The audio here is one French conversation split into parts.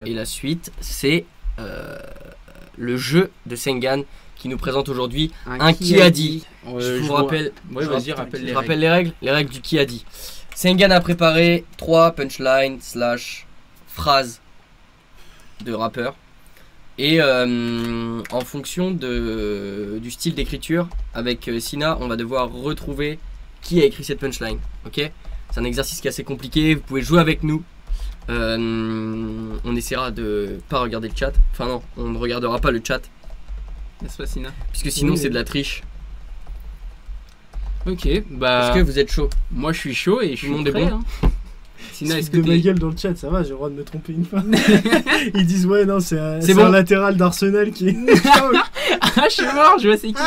Et la suite, c'est le jeu de Sengan qui nous présente aujourd'hui un qui a dit. Je vous rappelle, ouais, vas-y, rappelle les règles. Les règles du qui a dit. Sengan a préparé 3 punchlines / phrases de rappeurs. Et en fonction du style d'écriture, avec Sina, on va devoir retrouver qui a écrit cette punchline. Ok, c'est un exercice qui est assez compliqué, vous pouvez jouer avec nous. On essaiera de pas regarder le chat. Enfin non, on ne regardera pas le chat. N'est-ce pas, Sina? Puisque sinon c'est de la triche. Ok, bah... Est-ce que vous êtes chaud? Moi je suis chaud et je suis prêt, bon. hein. Sina, est-ce que ma gueule dans le chat, ça va, j'ai le droit de me tromper une fois. Ils disent ouais non c'est bon. Un latéral d'Arsenal qui est... Ah je suis mort, je vois c'est qui.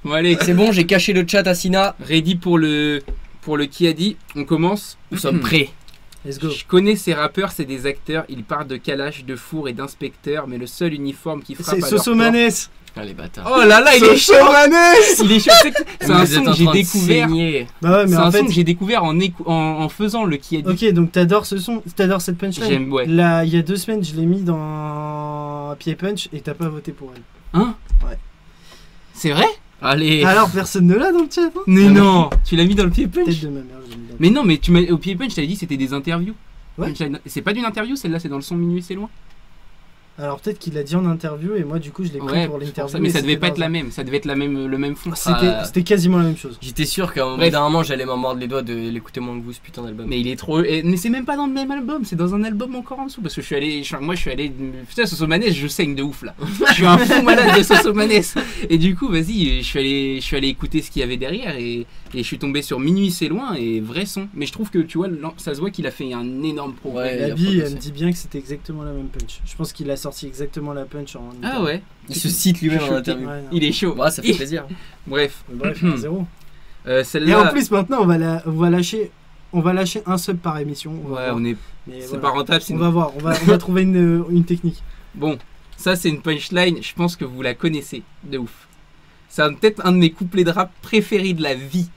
Bon allez, c'est bon, j'ai caché le chat à Sina. Ready pour le qui a dit, on commence. Nous sommes prêts. Let's go. Je connais ces rappeurs, c'est des acteurs, ils parlent de calage, de four et d'inspecteur, mais le seul uniforme qui frappe c'est à leur Sosomanes. Ah les bâtards. Oh là là, il est chaud. Il est chaud. C'est un son que j'ai découvert. Bah ouais, mais c'est en un fait... son que j'ai découvert en faisant le qui a dit. Ok, donc t'adores ce son, t'adores cette punchline. J'aime, ouais. Là, il y a 2 semaines, je l'ai mis dans Pied Punch et t'as pas voté pour elle. Hein? Ouais. C'est vrai? Allez. Alors personne ne l'a dans le chat. Hein, mais non, tu l'as mis dans le Pied Punch. Tête de ma mère, je l'ai mis dans le... Mais non, mais tu m'as au Pied Punch, t'avais dit que c'était des interviews. Ouais. C'est pas d'une interview, celle-là, c'est dans le son Minuit c'est loin. Alors peut-être qu'il l'a dit en interview et moi du coup je l'ai pris pour l'interview. Mais ça devait pas être la même, ça devait être le même fond. C'était quasiment la même chose. J'étais sûr qu'à un moment j'allais m'en mordre les doigts de l'écouter moins que vous ce putain d'album. Mais il est trop. Mais c'est même pas dans le même album, c'est dans un album encore en dessous. Parce que je suis allé. Putain, Sosomanes, je saigne de ouf là. Je suis un fou malade de Sosomanes. Et du coup, vas-y, je suis allé écouter ce qu'il y avait derrière et je suis tombé sur Minuit c'est loin et vrai son. Mais je trouve que tu vois, ça se voit qu'il a fait un énorme progrès. Ouais, Gabi, elle me dit bien que c'était exactement la même punch. Je pense qu'il a sorti exactement la punch en... Ah ouais. Il se cite lui-même en interview. Ouais, il est chaud. Ouais, ça fait plaisir. Bref. Bref, 1-0. Celle-là... Et en plus maintenant on va lâcher un sub par émission. C'est pas rentable. On va voir, on va trouver une technique. Bon, ça c'est une punchline, je pense que vous la connaissez de ouf. C'est peut-être un de mes couplets de rap préférés de la vie.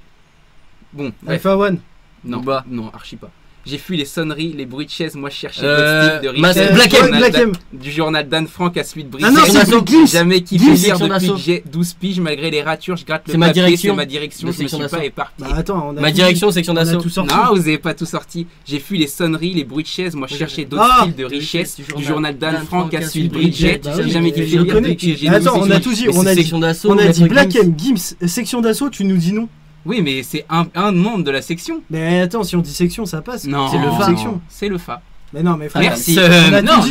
Bon, Alpha One. Non, non, archi pas. J'ai fui les sonneries, les bruits de chaises, moi je cherchais d'autres styles de richesse. Black M. Du journal d'Anne Frank à celui de Brice. Ah non, c'est Gims. Jamais kiffé lire depuis que j'ai 12 piges, malgré les ratures, je gratte le papier, c'est ma direction, je me suis pas éparpillé. Bah attends, ma direction, section d'assaut. Non, vous avez pas tout sorti. J'ai fui les sonneries, les bruits de chaises, moi je cherchais d'autres styles de richesse. Du journal d'Anne Frank à celui de Bridget, j'ai jamais kiffé lire depuis que j'ai 12 piges. Attends, on a tout dit, on a dit Black M, Gims, section d'assaut, tu nous dis non. Oui, mais c'est un membre de la section. Mais attends, si on dit section, ça passe. Non, c'est le FA. Section. C'est le FA. Mais non, mais frère, merci. Non,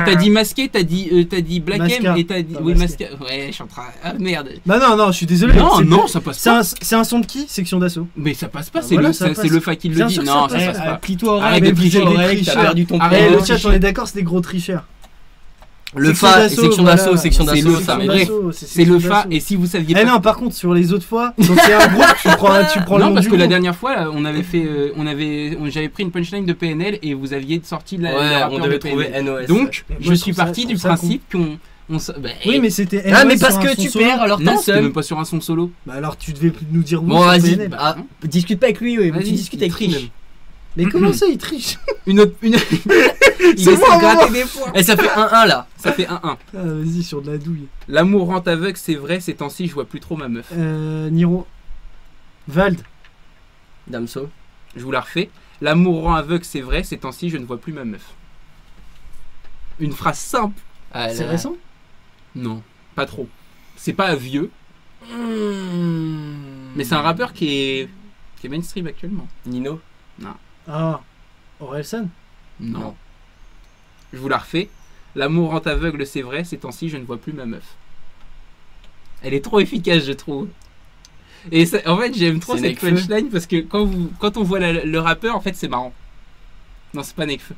t'as dit masqué, t'as dit Black M et t'as dit. Oui, masqué. Ouais, je suis en train. Ah merde. Bah non, je suis désolé. Non, ça passe pas. C'est un son de qui? Section d'assaut. Mais ça passe pas, c'est le FA qui le dit. Non, ça passe pas. Plie-toi oreille, arrête de tricher, t'as perdu ton point. Le chat, on est d'accord, c'est des gros tricheurs. Le FA, section d'assaut, section d'assaut, ça mais bref, c'est le FA. Et si vous saviez pas. Eh non, par contre, sur les autres fois, quand c'est un groupe, tu prends le nom. Non, parce que la dernière fois, j'avais pris une punchline de PNL et vous aviez sorti le rappeur de PNL. Donc, je suis parti du principe qu'on. Oui, mais c'était. Ah, mais parce que tu perds, alors t'as seul. Même pas sur un son solo. Bah alors, tu devais nous dire oui. Bon, vas-y, discute pas avec lui, tu discutes avec lui. Mais comment ça, il triche? Il essaie de gratter des points. Et ça fait 1-1 là. Ça fait 1-1. Ah, vas-y, sur de la douille. L'amour rend aveugle, c'est vrai, ces temps-ci, je vois plus trop ma meuf. Niro. Vald. Damso. Je vous la refais. L'amour rend aveugle, c'est vrai, ces temps-ci, je ne vois plus ma meuf. Une phrase simple. C'est récent? Non, pas trop. C'est pas vieux. Mais c'est un rappeur qui est mainstream actuellement. Nino. Non. Ah, Orelsan? Non. Je vous la refais. L'amour rend aveugle, c'est vrai, ces temps-ci, je ne vois plus ma meuf. Elle est trop efficace, je trouve. Et ça, en fait, j'aime trop cette punchline parce que quand on voit le rappeur, en fait, c'est marrant. Non, c'est pas Nekfeu.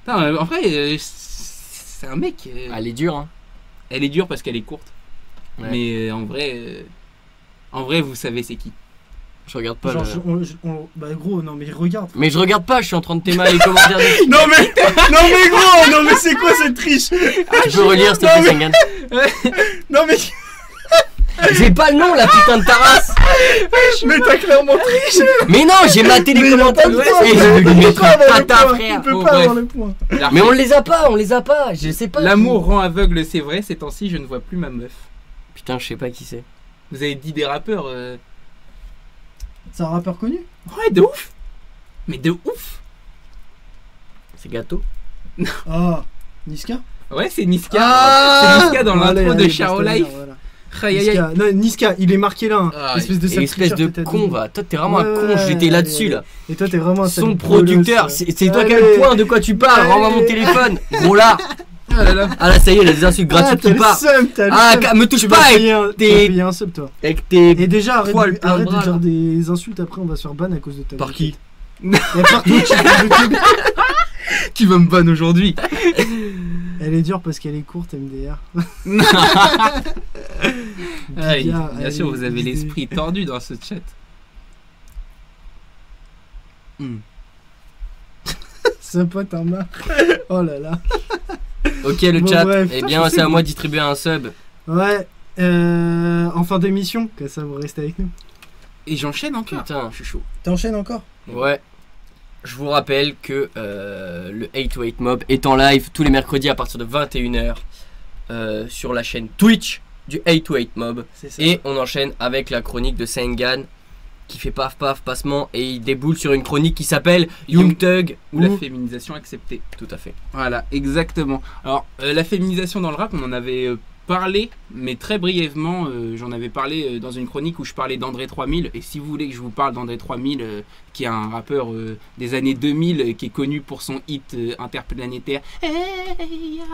En vrai, c'est un mec. Elle est dure, hein. Elle est dure parce qu'elle est courte. Ouais. Mais en vrai, vous savez c'est qui. Je regarde pas. Genre, bah gros, non mais regarde. Mais je regarde pas, je suis en train de t'aimer les commentaires. Non mais gros, non mais c'est quoi cette triche? Tu peux relire s'il te plaît, Sengan. Non mais J'ai pas le nom, la putain de ta race. Mais t'as clairement triché. Mais non, j'ai maté les Mais commentaires il a pas et le je point, vais lui il mettre peut pas un avoir le patin, point, frère. Il peut Bon, pas bref. avoir le point. Mais on les a pas, je sais pas. L'amour rend aveugle, c'est vrai, ces temps-ci, je ne vois plus ma meuf. Putain, je sais pas qui c'est. Vous avez dit des rappeurs. C'est un rappeur connu? Ouais, de ouf. Mais de ouf. C'est Gâteau. Ah, Niska? Ouais, c'est Niska. Ah C'est Niska dans Allez, l'intro de allez, Charo basta, Life. voilà. Aïe, aïe, aïe. Niska, non, Niska, il est marqué là. Hein. Ah, Espèce de Et sale espèce de tricheur que t'as con, dit. va. Toi, t'es vraiment un con, Ouais, j'étais là-dessus, là. Et toi, t'es vraiment un sale Son bolos, producteur, ouais. c'est toi qui as Allez. le point, de quoi tu parles. Allez. Rends-moi mon téléphone. Gros là. Ah là là. Ah là, ça y est, les insultes gratuites t'as qui le partent. seum, t'as le Ah, seum. me touche Tu pas vas avec payer un- tu tes- vas payer un sub, toi. tes. Et déjà, arrête, Poil plein de arrête de bras, dire là. des insultes, après on va se faire ban à cause de ta Par qui? Il y a partout qui YouTube. Qui va me ban aujourd'hui? Elle est dure parce qu'elle est courte, MDR. Ah, Bigard, bien sûr, allez, vous avez idée. l'esprit tordu dans ce chat. Ce pote en marre. Oh là là. Ok, le Bon, chat. bref. Eh bien, c'est à moi de distribuer un sub. Ouais, en fin d'émission, que ça vous reste avec nous. Et j'enchaîne encore. Putain. Je suis chaud. T'enchaînes encore? Ouais. Je vous rappelle que le 808 Mob est en live tous les mercredis à partir de 21h sur la chaîne Twitch du 808 Mob. C'est ça. Et on enchaîne avec la chronique de Sengan qui fait paf paf passement et il déboule sur une chronique qui s'appelle Young Thug Ou la féminisation acceptée. Tout à fait. Voilà, exactement. Alors, la féminisation dans le rap, on en avait parlé, mais très brièvement. J'en avais parlé dans une chronique où je parlais d'André 3000. Et si vous voulez que je vous parle d'André 3000, qui est un rappeur des années 2000, qui est connu pour son hit interplanétaire.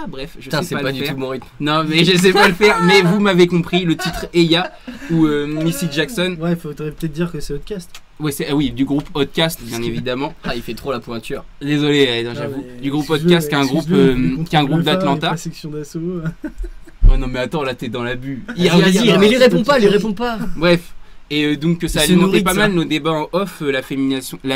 Bref, je Putain, sais c'est pas, pas le du faire. tout mon rythme. Non, mais je sais pas le faire. Mais vous m'avez compris, le titre Eya ou Missy Jackson. Ouais, faudrait peut-être dire que c'est Outcast. Ouais, oui, du groupe Outcast, bien évidemment. Ah, il fait trop la pointure. Désolé, non, j'avoue. Du groupe Outcast, qui est un groupe d'Atlanta. La section d'assaut. Oh non, mais attends, là t'es dans l'abus. Vas-y, mais lui réponds pas. Bref, et donc ça a Il se alimenté nourrit de pas ça. mal nos débats en off, la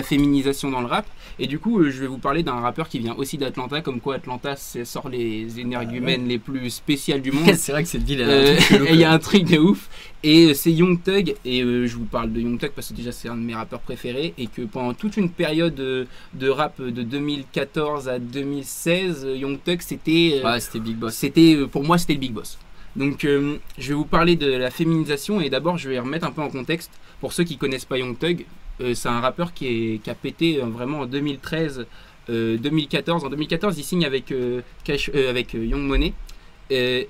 féminisation dans le rap. Et du coup, je vais vous parler d'un rappeur qui vient aussi d'Atlanta, comme quoi Atlanta sort les énergumènes les plus spéciales du monde. C'est vrai que cette ville, Et il y a un truc de ouf. Et c'est Young Thug. Et je vous parle de Young Thug parce que déjà c'est un de mes rappeurs préférés. Et que pendant toute une période de rap de 2014 à 2016, Young Thug c'était. Ouais, c'était Big Boss. Pour moi, c'était le Big Boss. Donc, je vais vous parler de la féminisation et d'abord, je vais remettre un peu en contexte pour ceux qui connaissent pas Young Thug. C'est un rappeur qui a pété vraiment en 2013, 2014. En 2014, il signe avec Young Money et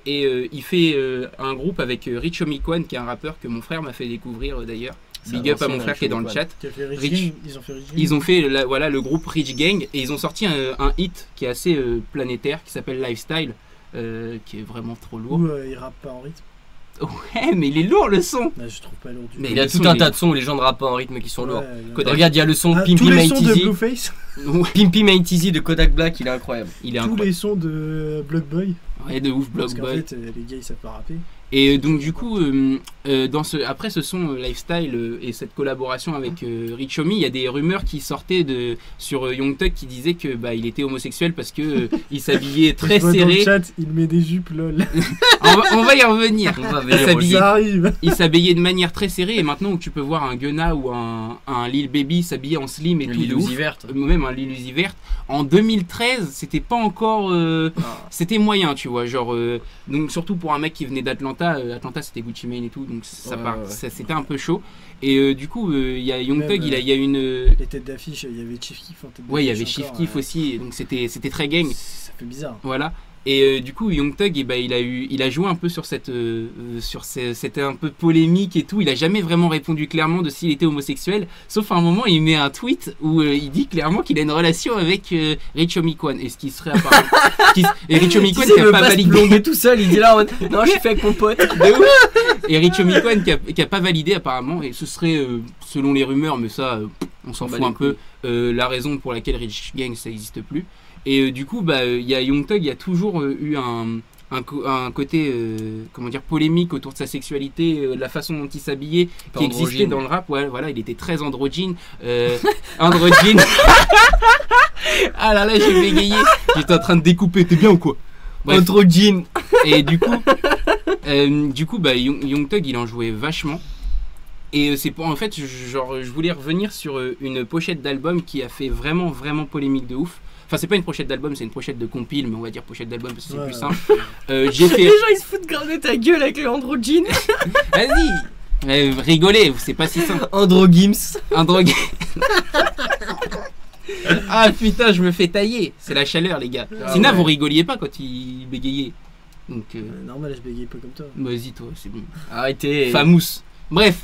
il fait un groupe avec Rich Homie Quan, qui est un rappeur que mon frère m'a fait découvrir d'ailleurs. Big up à mon frère qui est dans le chat. Rich. Ils ont fait Rich Gang. Ils ont fait le groupe Rich Gang et ils ont sorti un hit qui est assez planétaire qui s'appelle Lifestyle. Qui est vraiment trop lourd. Ou il rappe pas en rythme. Ouais, mais il est lourd le son. Là, je trouve pas lourd du Mais tout. Il y a le tout son, un il tas est- de sons où les gens ne rappent pas en rythme qui sont lourds. Kodak. Regarde, il y a le son Ah, tous Pimpy les Mate sons de Easy. Blueface, Pimpy Mate Easy de Kodak Black, il est incroyable. Il est tous incroyable. les sons de Block Boy. Ouais, de ouf, Parce Block qu'en Boy. fait, les gars ils savent pas rapper. Et donc du coup, après ce son Lifestyle et cette collaboration avec Rich Homie, il y a des rumeurs qui sortaient sur Young Thug qui disaient que il était homosexuel parce que il s'habillait très Je vois dans le serré. chat, il met des jupes lol. On va y revenir. On va Il venir s'habillait- Ça arrive. Il s'habillait de manière très serrée et maintenant où tu peux voir un Gunna ou un Lil Baby s'habiller en slim et tout de ouf, Uzi verte. même un Lil Uzi verte, en 2013 c'était pas encore c'était moyen, tu vois, genre donc surtout pour un mec qui venait d'Atlanta. Atlanta c'était Gucci Mane et tout, donc c'était un peu chaud. Et du coup il y a Young Même, Thug, il y a une Les têtes d'affiche, il y avait Chief Keef en tête ouais, il y avait d'affiche Chief encore, Keef aussi, donc c'était très gang. Ça fait bizarre. Voilà. Et du coup, Young Thug, il a joué un peu sur cette un peu polémique et tout. Il a jamais vraiment répondu clairement de s'il était homosexuel. Sauf à un moment, il met un tweet où il dit clairement qu'il a une relation avec Rich Homie Quan. Et ce qui serait apparemment. Et Rich Homie Quan qui a pas validé. Plomber tout seul, il dit là, non, je suis fait avec mon pote. De ouf. Et Rich Homie Quan qui a pas validé apparemment. Et ce serait, selon les rumeurs, mais ça, on s'en On bat fout les un peu, la raison pour laquelle Rich Gang ça n'existe plus. Et du coup, il y a Young Thug, il y a toujours eu un côté comment dire, polémique autour de sa sexualité, de la façon dont il s'habillait, Pas qui existait androgyne. dans le rap. Ouais, voilà, il était très androgyne. Androgyne. Ah là là, j'ai bégayé. J'étais en train de découper, t'es bien ou quoi? Bref. Intro jean. Et du coup, Du coup, bah, Young Thug, il en jouait vachement. Et c'est pour en fait, genre, je voulais revenir sur une pochette d'album qui a fait vraiment polémique de ouf. Enfin, c'est pas une pochette d'album, c'est une pochette de compile, mais on va dire pochette d'album parce que c'est plus simple. J'ai fait. Les gens ils se foutent grave de ta gueule avec le androgyne. Vas-y, rigolez, c'est pas si simple. Androgims. Androgyne. Ah putain, je me fais tailler. C'est la chaleur, les gars. Sinon, vous rigoliez pas quand il bégayait. Donc. Normal, je bégaye pas comme toi. Vas-y, toi, c'est bon. Arrêtez. Famous. Bref.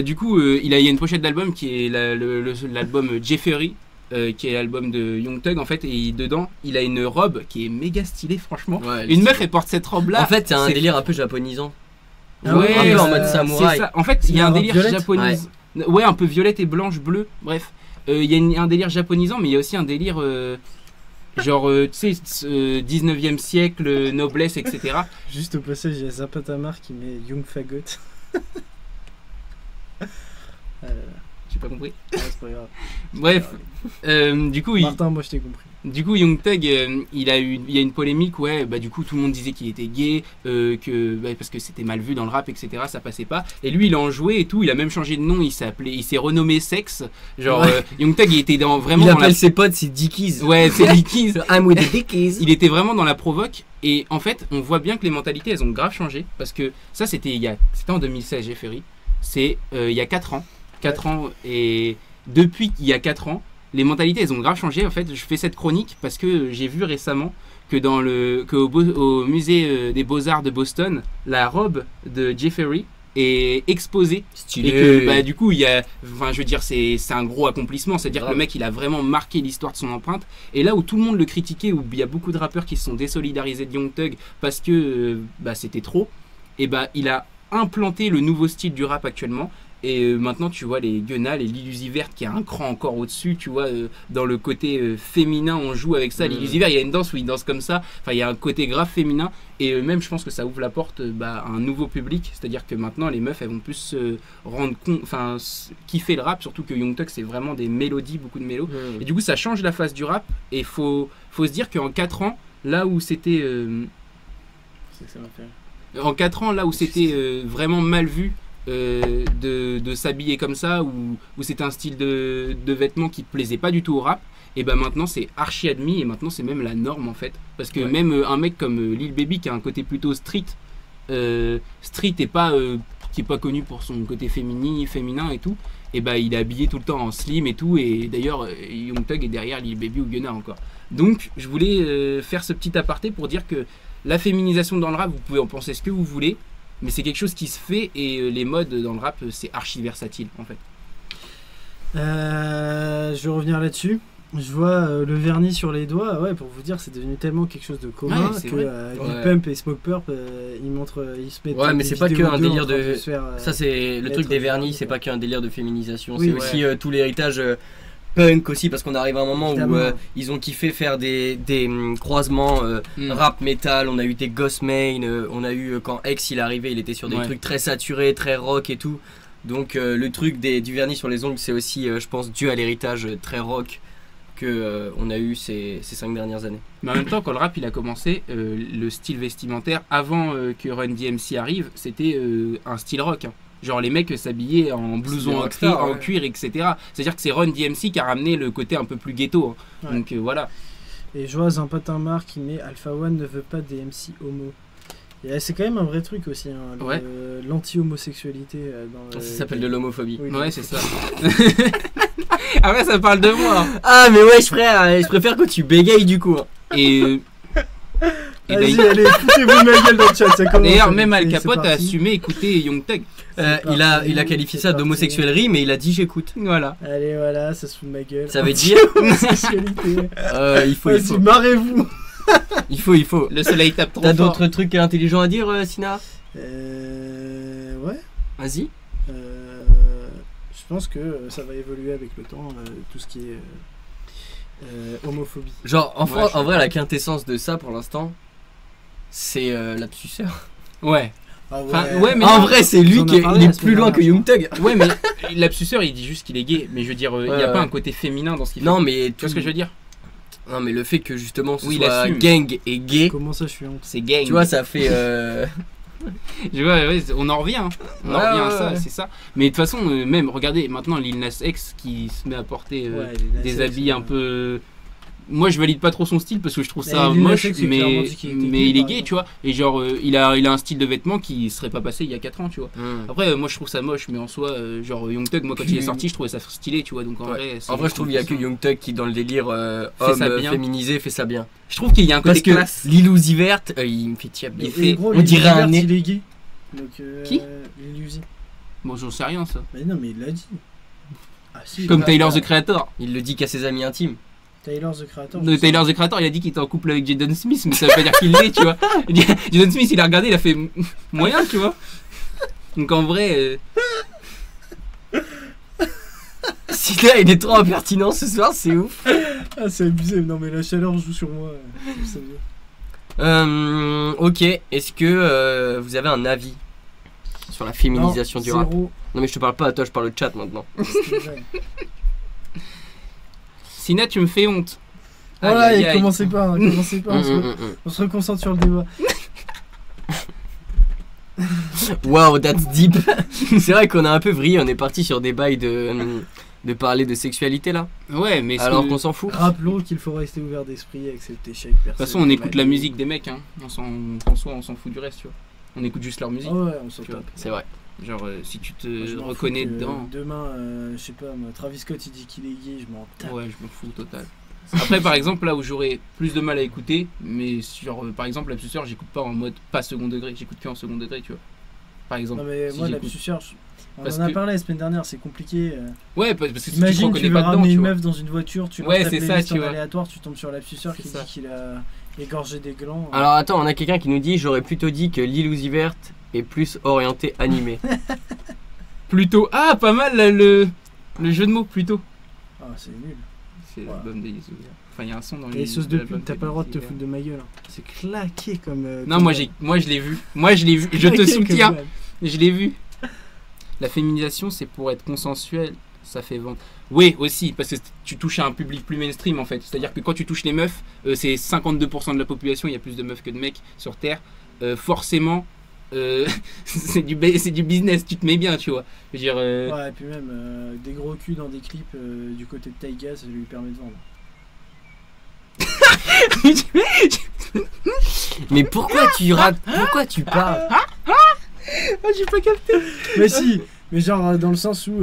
Du coup, il y a une pochette d'album qui est l'album Jeffery, qui est l'album de Young Thug en fait, et dedans, il a une robe qui est méga stylée, franchement. Ouais, une meuf, elle porte cette robe-là. En fait, c'est un délire un peu japonisant. Ouais, un peu en mode samouraï. C'est ça. En fait, il y a un délire violette. japonais. Ouais, un peu violette et blanche, bleu. Bref, il y a un délire japonisant, mais il y a aussi un délire. Genre, tu sais, 19e siècle, noblesse, etc. Juste au passage, il y a Zapatamar qui met Young Fagot. J'ai pas compris. C'est pas grave. Bref, du coup, Martin, moi je t'ai compris. Du coup, Young Thug, il y a une polémique, ouais, bah du coup tout le monde disait qu'il était gay, parce que c'était mal vu dans le rap, etc. Ça passait pas. Et lui, il a en joué et tout. Il a même changé de nom. Il s'est renommé Sex. Genre, Young Thug, il était vraiment. Il appelle ses potes, c'est Dickies. Ouais, c'est Dickies. I'm with the Dickies. Il était vraiment dans la provoque. Et en fait, on voit bien que les mentalités, elles ont grave changé. Parce que ça, c'était en 2016, Jeffery. C'est il y a 4 ans. 4 ans. Et depuis il y a 4 ans, les mentalités, elles ont grave changé. En fait, je fais cette chronique parce que j'ai vu récemment que au musée des Beaux-Arts de Boston, la robe de Jeffery est exposée. Stylé. Et que bah, du coup, je veux dire, c'est un gros accomplissement. C'est-à-dire que le mec, il a vraiment marqué l'histoire de son empreinte. Et là où tout le monde le critiquait, où il y a beaucoup de rappeurs qui se sont désolidarisés de Young Thug parce que c'était trop, et bah il a implanté le nouveau style du rap actuellement. Et maintenant, tu vois les Gunna, les Lil Uzi Vert qui a un cran encore au-dessus, tu vois, dans le côté féminin, on joue avec ça. Lil Uzi Vert, il y a une danse où il danse comme ça. Enfin, il y a un côté grave féminin. Et même, je pense que ça ouvre la porte à un nouveau public. C'est-à-dire que maintenant, les meufs, elles vont plus se rendre compte, enfin, kiffer le rap. Surtout que Young Thug, c'est vraiment des mélodies, beaucoup de mélos. Et du coup, ça change la face du rap. Et faut se dire qu'en 4 ans, là où c'était. En 4 ans, là où c'était vraiment mal vu. De s'habiller comme ça ou c'était un style de vêtements qui plaisait pas du tout au rap, et ben maintenant c'est archi admis et maintenant c'est même la norme en fait, parce que même un mec comme Lil Baby qui a un côté plutôt street et pas qui est pas connu pour son côté féminin et tout, et ben il est habillé tout le temps en slim et tout, et d'ailleurs Young Thug est derrière Lil Baby ou Gunna encore. Donc je voulais faire ce petit aparté pour dire que la féminisation dans le rap, vous pouvez en penser ce que vous voulez, mais c'est quelque chose qui se fait, et les modes dans le rap, c'est archi versatile en fait. Je vais revenir là-dessus. Je vois le vernis sur les doigts. Ouais, pour vous dire, c'est devenu tellement quelque chose de commun que Lil Pump et Smoke Purp, ils se mettent. Ouais, mais c'est pas que un délire de. Faire, ça, c'est le truc des vernis, c'est pas qu'un délire de féminisation. Oui, c'est aussi tout l'héritage. Punk aussi, parce qu'on arrive à un moment où ils ont kiffé faire des croisements rap metal. On a eu des Ghost Main, on a eu quand X il est arrivé, il était sur des trucs très saturés, très rock et tout. Donc le truc du vernis sur les ongles, c'est aussi je pense dû à l'héritage très rock que on a eu ces 5 dernières années. Mais en même temps, quand le rap il a commencé, le style vestimentaire avant que Run DMC arrive, c'était un style rock, hein. Genre les mecs s'habillaient en blouson en cuir, etc. C'est-à-dire que c'est Run DMC qui a ramené le côté un peu plus ghetto, hein. Donc voilà. Et je vois Zampatamar qui met Alpha One ne veut pas des MC homo. Et c'est quand même un vrai truc aussi, hein, l'anti-homosexualité. Ça s'appelle de l'homophobie. Oui, ouais, c'est ça. Après, ça parle de moi. Ah, mais ouais, je préfère que tu bégayes du coup. Et allez, foutez-vous de ma gueule dans le chat. D'ailleurs, même Al Capote a assumé écouter Young Thug. Il a qualifié ça d'homosexuellerie, mais il a dit j'écoute. Voilà. Allez, voilà, ça se fout de ma gueule. Ça veut dire homosexualité. Il faut. Marrez-vous. Il faut. Le soleil tape trop T'as fort. d'autres trucs intelligents à dire, Sina? Ouais. Vas-y. Je pense que ça va évoluer avec le temps, tout ce qui est homophobie. Genre, en vrai, la quintessence de ça pour l'instant, c'est l'absuceur. Ouais. Ah ouais. Enfin, ouais, mais en vrai, c'est lui qui est plus loin que Young Thug. Ouais, mais l'absuceur, il dit juste qu'il est gay. Mais je veux dire, il n'y a pas un côté féminin dans ce qu'il fait. Non, mais tu vois ce que je veux dire? Non, mais le fait que justement ce il soit assume. gang et gay. Comment ça, je suis honte? C'est gang. Tu vois, ça fait. Je vois, ouais, on en revient. On en Ouais, revient à ouais, ça, ouais. c'est ça. Mais de toute façon, même, regardez, maintenant, Lil Nas X qui se met à porter Ouais, des habits un peu... Moi, je valide pas trop son style parce que je trouve ça Lil Nas moche, X, c'est clairement mais dit qu'il était il gay, est par gay, exemple. tu vois. Et genre, il a un style de vêtements qui serait pas passé il y a 4 ans, tu vois. Après, moi, je trouve ça moche, mais en soi, genre, Young Thug, moi, quand il est sorti, je trouvais ça stylé, tu vois. Donc, en Ouais. vrai, En vrai, je trouve qu'il y a que Young Thug qui, dans le délire Fait ça homme bien. féminisé, fait ça bien. Je trouve qu'il y a un Parce côté que classe. Lil Uzi Vert, il me fait tiap. Il Et fait- gros, on dirait un nez. nez. Il est gay. Donc, Qui Lil Uzi. Bon, j'en sais rien, ça. Mais non, mais il l'a dit. Ah si. Comme bah, Tyler, the Creator. Il le dit qu'à ses amis intimes. Tyler, the Creator. De Tyler, the Creator, il a dit qu'il était en couple avec Jaden Smith, mais ça veut pas dire qu'il l'est, tu vois. Jaden Smith, il a regardé, il a fait moyen, tu vois. Donc, en vrai... Si là, il est trop impertinent ce soir, c'est ouf. Ah, c'est abusé. Non, mais la chaleur joue sur moi. Ça vient. Ok, est-ce que vous avez un avis sur la féminisation du rap? Zéro. Non mais je te parle pas à toi, je parle au chat maintenant. C'était vrai. Sina, tu me fais honte. Voilà, Aïe, aïe, et aïe. commencez pas. Commencez pas. On se reconcentre sur le débat. Wow, that's deep. C'est vrai qu'on a un peu vrillé, on est parti sur des bails de parler de sexualité là. Ouais, mais Alors qu'on s'en fout. Rappelons qu'il faut rester ouvert d'esprit et accepter chaque personne. de toute façon, on écoute la musique des mecs, hein. En soi, on s'en fout du reste, tu vois. On écoute juste leur musique. Ah ouais, on s'en Tu vois. tape. C'est vrai. Genre, si tu te Moi, je m'en reconnais fous que dedans, Demain, je sais pas, moi, Travis Scott il dit qu'il est gay, je m'en tape. ouais, je m'en fous total. Après, par exemple, là où j'aurais plus de mal à écouter, mais sur, par exemple, la suceur, j'écoute pas en mode pas second degré, j'écoute que en second degré, tu vois. Par exemple. Non, mais si moi, la j'écoute. suceur, on Parce en a que- parlé la semaine dernière, c'est compliqué. Ouais, parce que si tu te Imagine, tu reconnais veux pas dedans, ramener tu une vois. meuf dans une voiture, tu Ouais, lances ta c'est ça, playlist tu en vois. aléatoire, tu tombes sur la suceur C'est qui ça. dit qu'il a égorgé des glands. Alors attends, on a quelqu'un qui nous dit j'aurais plutôt dit que Lil Uzi Vert est plus orienté animé. Plutôt. Ah, pas mal là, le jeu de mots, plutôt. Ah, c'est nul. C'est Voilà. l'album des Yeezy. Enfin, il y a un son dans Et les sauces de l'album pute, t'as des pas le droit de te Yeezy. foutre de ma gueule. hein. C'est claqué comme. Non, comme- moi je l'ai vu. Moi je l'ai vu. Je te claqué soutiens. comme vanne. Je l'ai vu. La féminisation, c'est pour être consensuel, ça fait vendre. Oui, aussi, parce que tu touches à un public plus mainstream en fait. C'est-à-dire que quand tu touches les meufs, c'est 52% de la population, il y a plus de meufs que de mecs sur Terre. Forcément, c'est du business, tu te mets bien, tu vois. Je veux dire, Ouais, et puis même des gros culs dans des clips du côté de Taiga, ça lui permet de vendre. Mais pourquoi tu rates? Pourquoi tu parles? j'ai pas capté. Mais si, mais genre dans le sens où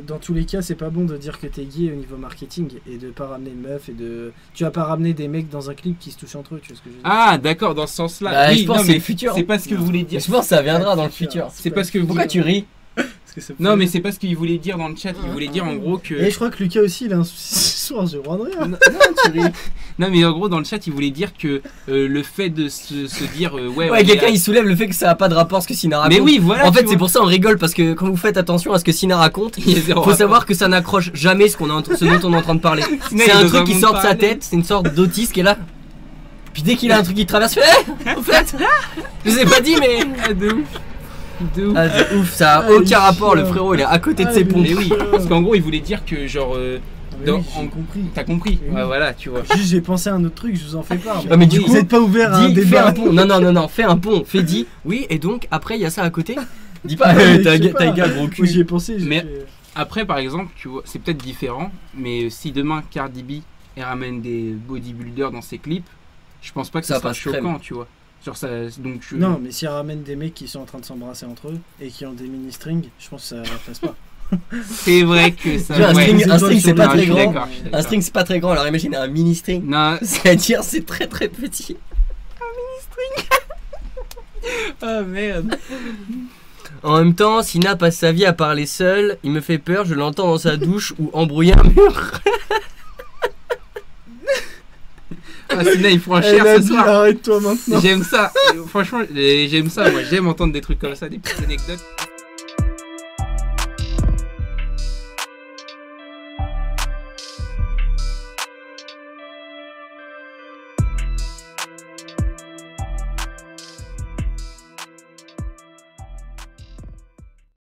dans tous les cas c'est pas bon de dire que t'es gay au niveau marketing et de pas ramener une meuf et de... Tu vas pas ramener des mecs dans un clip qui se touchent entre eux, tu vois ce que je veux dire. Ah, d'accord, dans ce sens-là. Bah, oui, je pense non, que c'est mais le futur. c'est pas ce que vous voulez dire. Je pense que ça viendra dans le futur. C'est parce que vous. Pourquoi tu ris? Parce que ça peut- Non, mais c'est pas ce qu'il voulait dire dans le chat. Il voulait dire en gros que. Et je crois que Lucas aussi il a un souci ce soir, j'ai le droit de rire. Non, tu ris. Non, mais en gros, dans le chat, il voulait dire que le fait de se dire ouais, Ouais, quelqu'un il soulève le fait que ça a pas de rapport à ce que Sina raconte. Mais oui, voilà. En fait, tu c'est vois. pour ça on rigole parce que quand vous faites attention à ce que Sina raconte, Il y a zéro faut rapport. savoir que ça n'accroche jamais ce dont on est en train de parler. Sina, C'est il est un dans truc qui monde sort de sa parallèle. tête, c'est une sorte d'autiste qui est là. Puis dès qu'il a un truc qui traverse, il fait au fait, je vous ai pas dit mais. Ah, de ouf. De ouf. Ah, de ouf, ça a Ah, il est aucun rapport, le chiant. frérot il est à côté de Ah, ses il est pompes. Mais oui, parce qu'en gros, il voulait dire que genre. Mais Dans- oui, j'ai en- compris. T'as compris. Oui. Ouais, voilà, tu vois. Juste, j'ai pensé à un autre truc, je vous en fais part. Ah, mais du vous coup, êtes pas ouvert à un Dis, fais débat. un pont. Non, fais un pont. Fais dit. Oui, et donc après il y a ça à côté. Dis pas, Ouais, t'as je sais pas. un gars gros Moi, j'y cul. ai pensé. j'ai Mais- fait- Après, par exemple, tu vois, c'est peut-être différent, mais si demain Cardi B elle ramène des bodybuilders dans ses clips, je pense pas que Ça ça sera passe crème. choquant, tu vois. Genre ça, donc je- Non, mais s'ils ramènent des mecs qui sont en train de s'embrasser entre eux et qui ont des mini-strings, je pense que ça passe pas. c'est vrai que ça. Tu vois, un ouais. string, un string, c'est pas Non, très je suis grand. d'accord, je suis Un d'accord. string c'est pas très grand, alors imaginez un mini string. Non, C'est-à-dire c'est très très petit. ah merde. En même temps, Sina passe sa vie à parler seul. Il me fait peur, je l'entends dans sa douche ou embrouiller un mur. Ah, Sina, il prend Elle cher a ce dit, soir. arrête-toi maintenant. J'aime ça. Franchement, j'aime ça. Moi, j'aime entendre des trucs comme ça, des petites anecdotes.